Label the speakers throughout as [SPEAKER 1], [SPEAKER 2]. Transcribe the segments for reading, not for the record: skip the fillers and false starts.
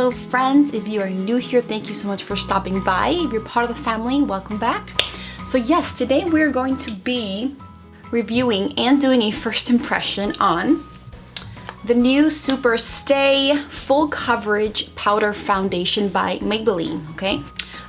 [SPEAKER 1] Hello friends, if you are new here, thank you so much for stopping by. If you're part of the family, welcome back. So yes, today we're going to be reviewing and doing a first impression on the new Superstay Full Coverage Powder Foundation by Maybelline, okay?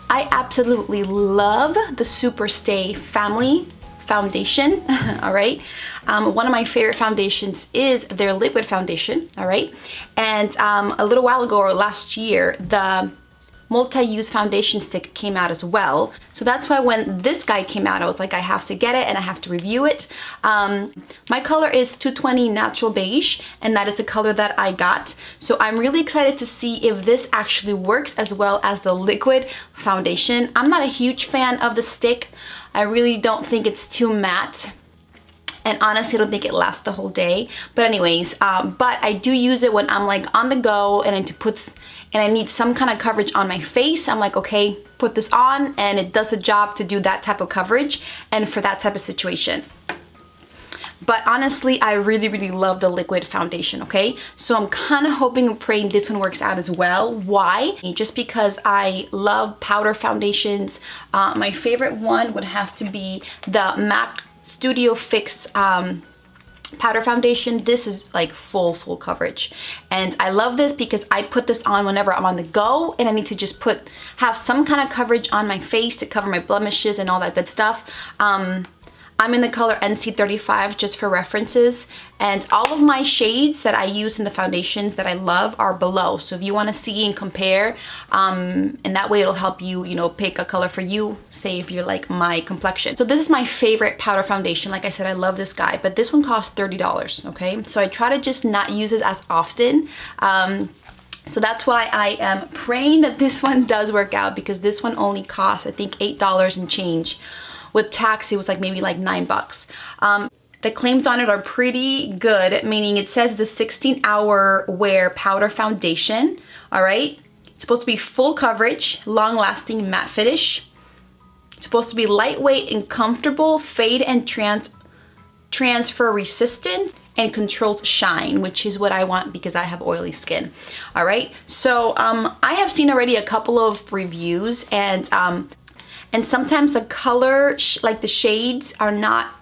[SPEAKER 1] I absolutely love the Superstay family foundation, all right? One of my favorite foundations is their liquid foundation, all right? And a little while ago, or last year, the multi-use foundation stick came out as well. So that's why when this guy came out, I was like, I have to get it and I have to review it. My color is 220 Natural Beige, and that is the color that I got. So I'm really excited to see if this actually works as well as the liquid foundation. I'm not a huge fan of the stick. I really don't think it's too matte. And honestly, I don't think it lasts the whole day. But anyways, but I do use it when I'm like on the go and I need some kind of coverage on my face. I'm like, okay, put this on and it does a job to do that type of coverage and for that type of situation. But honestly, I really, really love the liquid foundation, okay? So I'm kind of hoping and praying this one works out as well. Why? Just because I love powder foundations. My favorite one would have to be the MAC Studio Fix powder foundation. This is like full coverage, and I love this because I put this on whenever I'm on the go and I need to just have some kind of coverage on my face to cover my blemishes and all that good stuff. I'm in the color NC35 just for references, and all of my shades that I use in the foundations that I love are below. So if you want to see and compare, and that way it'll help you, you know, pick a color for you, say if you're like my complexion. So this is my favorite powder foundation. Like I said, I love this guy, but this one costs $30, okay? So I try to just not use it as often. So that's why I am praying that this one does work out, because this one only costs, I think, $8 and change. With tax, it was like maybe like $9. The claims on it are pretty good, meaning it says the 16-hour wear powder foundation, all right? It's supposed to be full coverage, long-lasting matte finish. It's supposed to be lightweight and comfortable, fade and transfer resistant, and controlled shine, which is what I want because I have oily skin, all right? So I have seen already a couple of reviews, and sometimes the color, like the shades, are not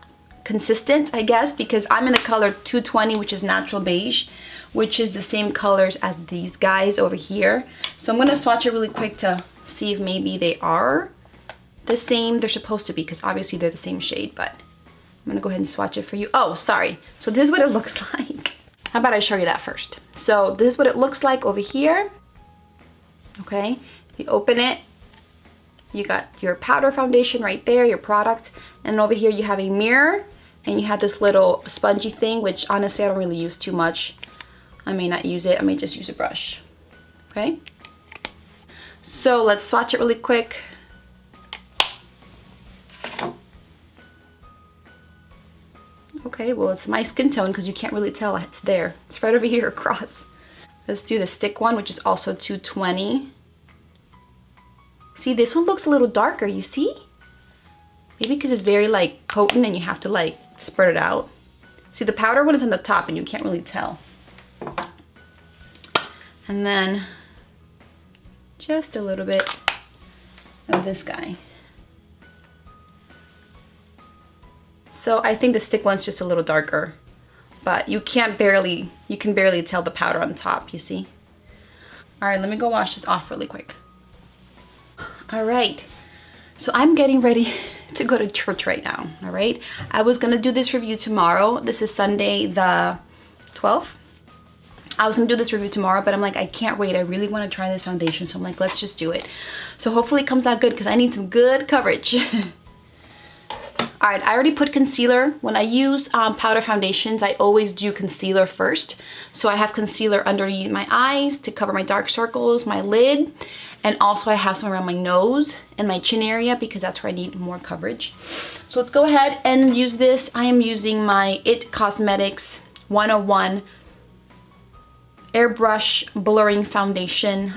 [SPEAKER 1] consistent, I guess, because I'm in the color 220, which is Natural Beige, which is the same colors as these guys over here. So I'm gonna swatch it really quick to see if maybe they are the same. They're supposed to be, because obviously they're the same shade, but I'm gonna go ahead and swatch it for you. Oh, sorry. So this is what it looks like. How about I show you that first? So this is what it looks like over here. Okay, you open it. You got your powder foundation right there, your product, and over here you have a mirror, and you have this little spongy thing, which honestly I don't really use too much. I may not use it, I may just use a brush, okay? So let's swatch it really quick. Okay, well, it's my skin tone because you can't really tell it's there. It's right over here across. Let's do the stick one, which is also 220. See, this one looks a little darker, you see? Maybe because it's very like potent and you have to like spread it out. See, the powder one is on the top and you can't really tell. And then just a little bit of this guy. So I think the stick one's just a little darker, but you can barely tell the powder on top, you see? All right, let me go wash this off really quick. All right, so I'm getting ready to go to church right now, all right? I was gonna do this review tomorrow. This is Sunday the 12th. I was gonna do this review tomorrow, but I'm like, I can't wait. I really wanna try this foundation, so I'm like, let's just do it. So hopefully it comes out good because I need some good coverage. All right, I already put concealer. When I use powder foundations, I always do concealer first. So I have concealer underneath my eyes to cover my dark circles, my lid, and also I have some around my nose and my chin area because that's where I need more coverage. So let's go ahead and use this. I am using my IT Cosmetics 101 Airbrush Blurring Foundation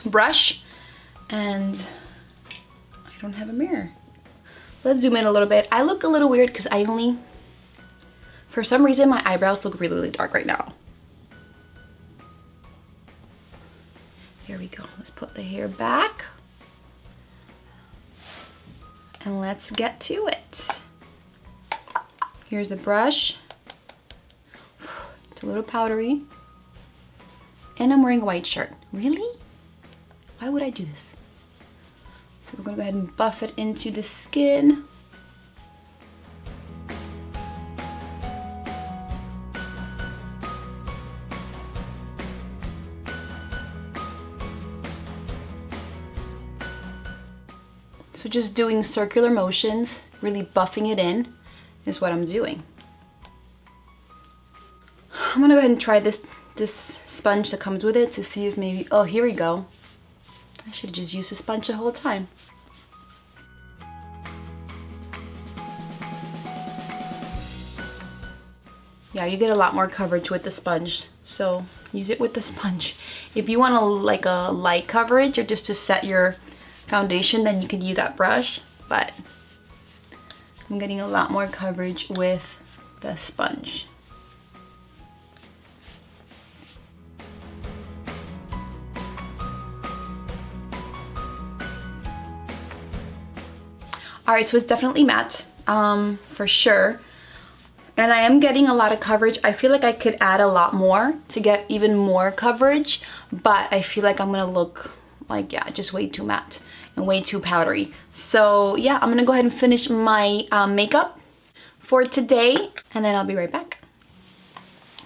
[SPEAKER 1] brush, and I don't have a mirror. Let's zoom in a little bit. I look a little weird because for some reason my eyebrows look really, really dark right now. Let's put the hair back. And let's get to it. Here's the brush. It's a little powdery. And I'm wearing a white shirt. Really? Why would I do this? So we're gonna go ahead and buff it into the skin. So just doing circular motions, really buffing it in is what I'm doing. I'm gonna go ahead and try this sponge that comes with it to see if maybe, oh, here we go. I should have just used a sponge the whole time. Yeah, you get a lot more coverage with the sponge, so use it with the sponge. If you want a light coverage or just to set your foundation, then you can use that brush, but I'm getting a lot more coverage with the sponge. All right, so it's definitely matte, for sure. And I am getting a lot of coverage. I feel like I could add a lot more to get even more coverage, but I feel like I'm gonna look like, yeah, just way too matte and way too powdery. So yeah, I'm gonna go ahead and finish my makeup for today, and then I'll be right back.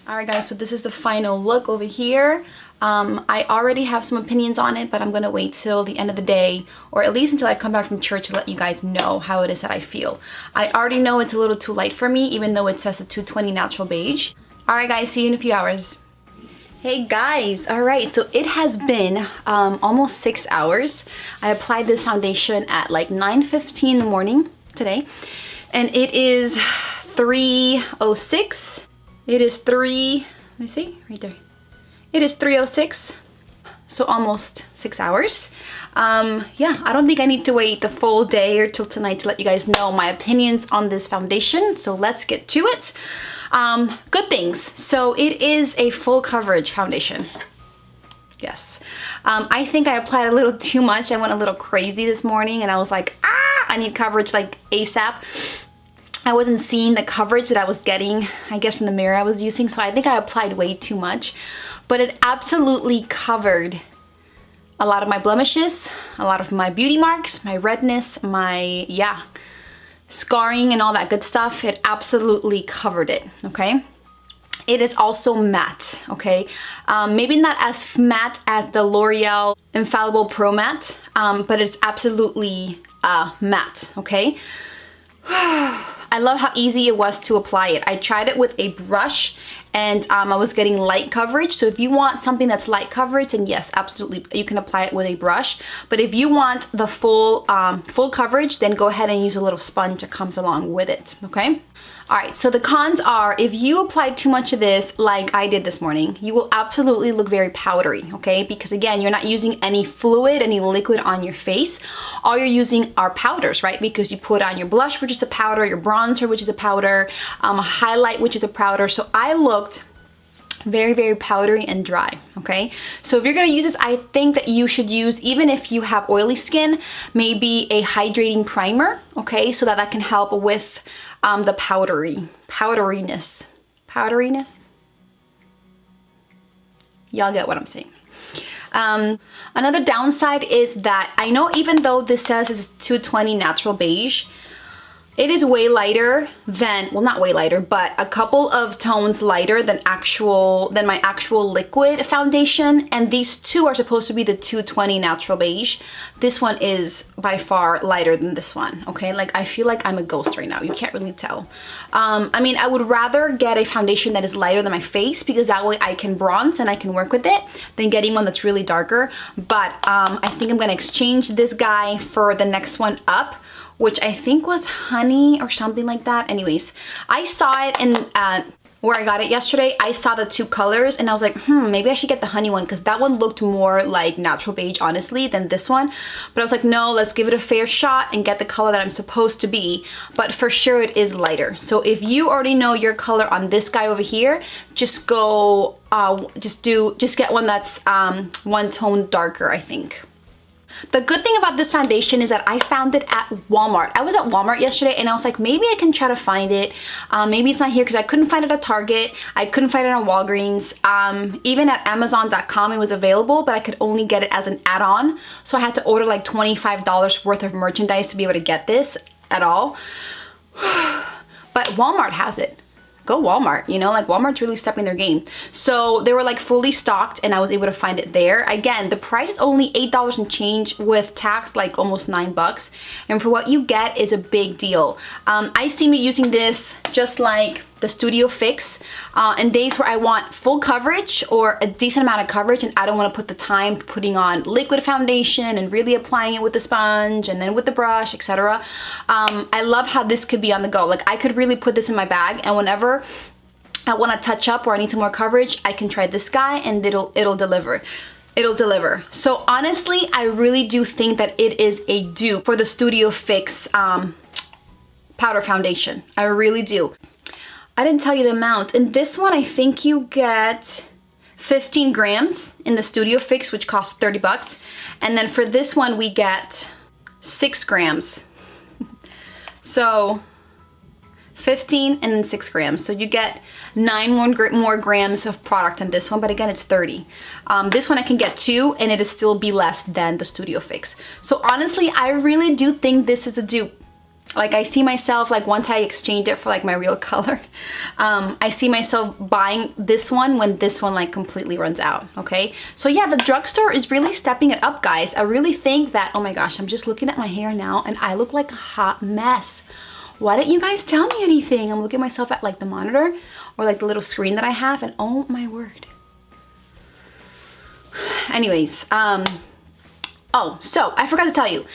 [SPEAKER 1] All right guys, so this is the final look over here. I already have some opinions on it, but I'm gonna wait till the end of the day, or at least until I come back from church, to let you guys know how it is that I feel. I already know it's a little too light for me, even though it says a 220 Natural Beige. All right guys, see you in a few hours. Hey guys, all right, so it has been almost 6 hours. I applied this foundation at like 9:15 in the morning today, and it is 3:06. It is let me see, right there. It is 3:06, so almost 6 hours. Yeah, I don't think I need to wait the full day or till tonight to let you guys know my opinions on this foundation, so let's get to it. Good things. So it is a full coverage foundation. Yes. I think I applied a little too much. I went a little crazy this morning and I was like, I need coverage like ASAP. I wasn't seeing the coverage that I was getting, I guess, from the mirror I was using, so I think I applied way too much. But it absolutely covered a lot of my blemishes, a lot of my beauty marks, my redness, my, yeah, scarring and all that good stuff. It absolutely covered it, okay? It is also matte, okay? Maybe not as matte as the L'Oreal Infallible Pro Matte, but it's absolutely matte, okay? I love how easy it was to apply it. I tried it with a brush and I was getting light coverage. So if you want something that's light coverage, then yes, absolutely, you can apply it with a brush. But if you want the full coverage, then go ahead and use a little sponge that comes along with it, okay? All right, so the cons are, if you apply too much of this like I did this morning, you will absolutely look very powdery, okay? Because again, you're not using any fluid, any liquid on your face. All you're using are powders, right? Because you put on your blush, which is a powder, your bronzer, which is a powder, a highlight, which is a powder. So I looked very, very powdery and dry, okay? So if you're gonna use this, I think that you should use, even if you have oily skin, maybe a hydrating primer, okay? So that can help with the powderiness. Y'all get what I'm saying. Another downside is that I know, even though this says it's 220 Natural Beige, it is way lighter than, well, not way lighter, but a couple of tones lighter than my actual liquid foundation. And these two are supposed to be the 220 Natural Beige. This one is by far lighter than this one, okay? Like, I feel like I'm a ghost right now. You can't really tell. I mean, I would rather get a foundation that is lighter than my face, because that way I can bronze and I can work with it, than getting one that's really darker. But I think I'm gonna exchange this guy for the next one up, which I think was Honey or something like that. Anyways, I saw it in where I got it yesterday, I saw the two colors and I was like, maybe I should get the honey one because that one looked more like Natural Beige, honestly, than this one. But I was like, no, let's give it a fair shot and get the color that I'm supposed to be. But for sure it is lighter. So if you already know your color on this guy over here, just go, just get one that's one tone darker, I think. The good thing about this foundation is that I found it at Walmart. I was at Walmart yesterday and I was like, maybe I can try to find it. Maybe it's not here because I couldn't find it at Target. I couldn't find it on Walgreens. Even at Amazon.com it was available, but I could only get it as an add-on. So I had to order like $25 worth of merchandise to be able to get this at all. But Walmart has it. Go Walmart, you know, like Walmart's really stepping their game. So they were like fully stocked and I was able to find it there. Again, the price is only $8 and change with tax, like almost $9. And for what you get is a big deal. I see me using this just like the Studio Fix in days where I want full coverage or a decent amount of coverage and I don't want to put the time putting on liquid foundation and really applying it with the sponge and then with the brush, etc. I love how this could be on the go. Like I could really put this in my bag and whenever I want to touch up or I need some more coverage, I can try this guy and it'll deliver. It'll deliver. So honestly, I really do think that it is a dupe for the Studio Fix powder foundation. I really do. I didn't tell you the amount. In this one, I think you get 15 grams in the Studio Fix, which costs $30. And then for this one, we get 6 grams. So 15 and then 6 grams. So you get 9 more grams of product in this one, but again, it's 30. This one I can get 2 and it'll still be less than the Studio Fix. So honestly, I really do think this is a dupe. Like I see myself, like once I exchange it for like my real color, I see myself buying this one when this one like completely runs out, okay? So yeah, the drugstore is really stepping it up, guys. I really think that, oh my gosh, I'm just looking at my hair now and I look like a hot mess. Why didn't you guys tell me anything? I'm looking at myself at like the monitor or like the little screen that I have and oh my word. Anyways, oh, so I forgot to tell you.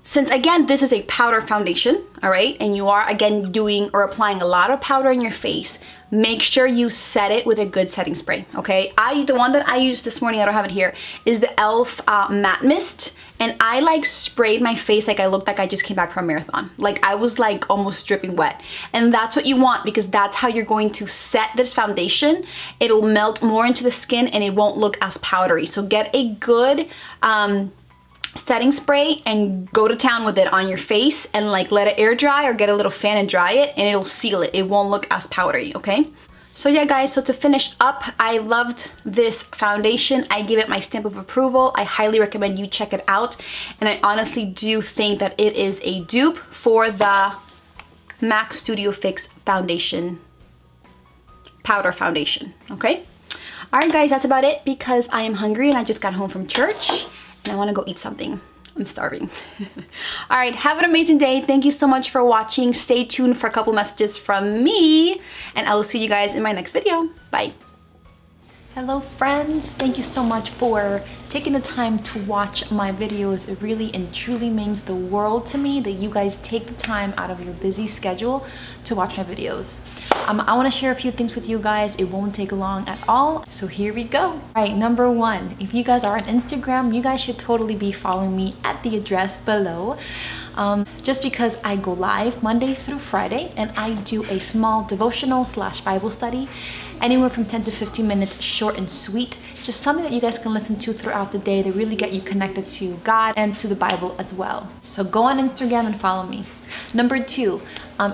[SPEAKER 1] Since again, this is a powder foundation, all right, and you are again doing or applying a lot of powder in your face, make sure you set it with a good setting spray, okay? The one that I used this morning, I don't have it here, is the e.l.f. Matte Mist, and I like sprayed my face like I looked like I just came back from a marathon. Like I was like almost dripping wet, and that's what you want because that's how you're going to set this foundation. It'll melt more into the skin and it won't look as powdery. So get a good setting spray and go to town with it on your face and like let it air dry or get a little fan and dry it and it'll seal it. It won't look as powdery, okay? So yeah guys, so to finish up, I loved this foundation. I give it my stamp of approval. I highly recommend you check it out. And I honestly do think that it is a dupe for the MAC Studio Fix foundation, powder foundation, okay? All right guys, that's about it because I am hungry and I just got home from church. I want to go eat something. I'm starving. All right, have an amazing day. Thank you so much for watching. Stay tuned for a couple messages from me, and I will see you guys in my next video. Bye. Hello friends, thank you so much for taking the time to watch my videos. It really and truly means the world to me that you guys take the time out of your busy schedule to watch my videos. I want to share a few things with you guys. It won't take long at all, so here we go. All right, number 1, if you guys are on Instagram, you guys should totally be following me at the address below. Just because I go live Monday through Friday and I do a small devotional / Bible study, anywhere from 10 to 15 minutes, short and sweet, just something that you guys can listen to throughout the day to really get you connected to God and to the Bible as well. So go on Instagram and follow me. Number 2,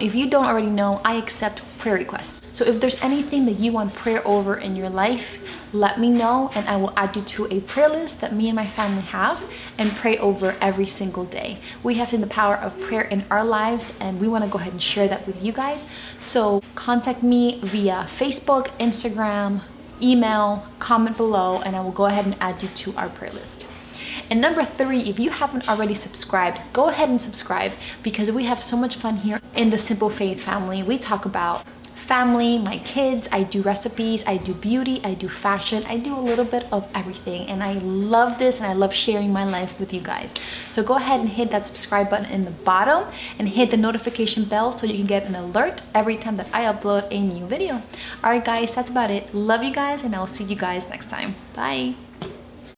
[SPEAKER 1] if you don't already know, I accept prayer requests. So if there's anything that you want prayer over in your life, let me know and I will add you to a prayer list that me and my family have and pray over every single day. We have seen the power of prayer in our lives and we want to go ahead and share that with you guys. So contact me via Facebook, Instagram, email, comment below, and I will go ahead and add you to our prayer list. And number 3, if you haven't already subscribed, go ahead and subscribe because we have so much fun here in the Simple Faith family. We talk about family, my kids. I do recipes, I do beauty, I do fashion, I do a little bit of everything, and I love this and I love sharing my life with you guys. So go ahead and hit that subscribe button in the bottom and hit the notification bell so you can get an alert every time that I upload a new video. All right guys, that's about it. Love you guys, and I'll see you guys next time. Bye.